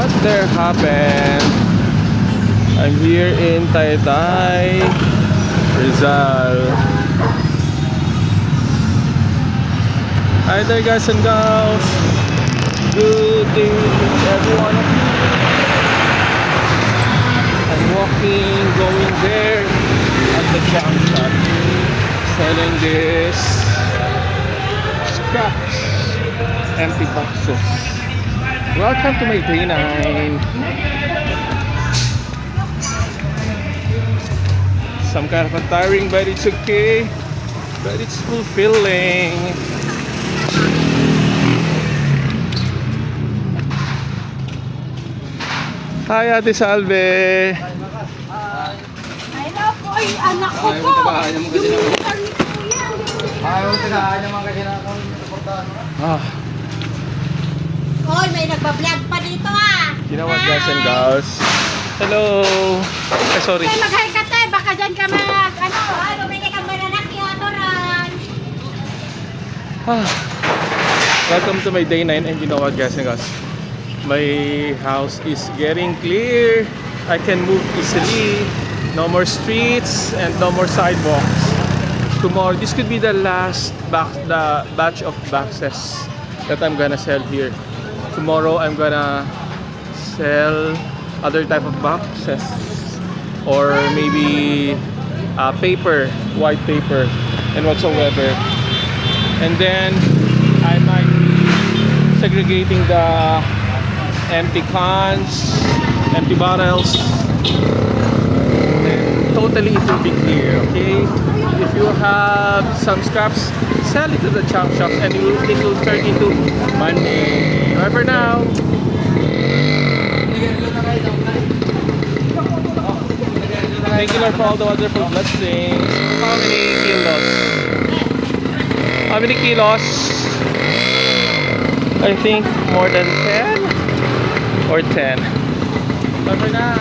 what there happened. I'm here in Taytay, Rizal. Hi there guys and gals. Good day to everyone. I'm walking, going there at the junk shop, selling this scraps, empty boxes. Welcome to my day 9. Some kind of a tiring, but it's okay. But it's fulfilling. Hi Ate Salve. Hello po, yung anak ko po. Yung militar ni Kuya. Ayaw tinahan naman kasi na akong naportahan. Hoy, may nagbablog pa dito ah. You know what guys and gals? Hello. Sorry. Hey, mag-hi ka tayo. Baka dyan ka bumili kang bananak yung atoran. Welcome to my day 9, and you know what guys and gals? My house is getting clear. I can move easily. No more streets and no more sidewalks. Tomorrow, this could be the last batch of boxes that I'm gonna sell here. Tomorrow, I'm gonna sell other type of boxes, or maybe paper, white paper, and whatsoever. And then I might be segregating the empty cans, empty bottles, and totally it will be clear. Okay, if you have some scraps, sell it to the chunk shop and it will turn into money. Bye for now. Thank you Lord for all the wonderful blessings. How many kilos? How many kilos? I think more than 10 or 10. Bye for now.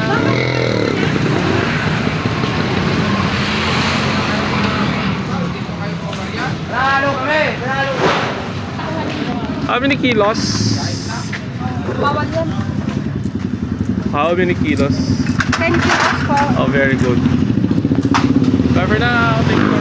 How many kilos? Bawal yan. How many kilos? 10 kilos po. Oh, very good. Bye for now. Thank you for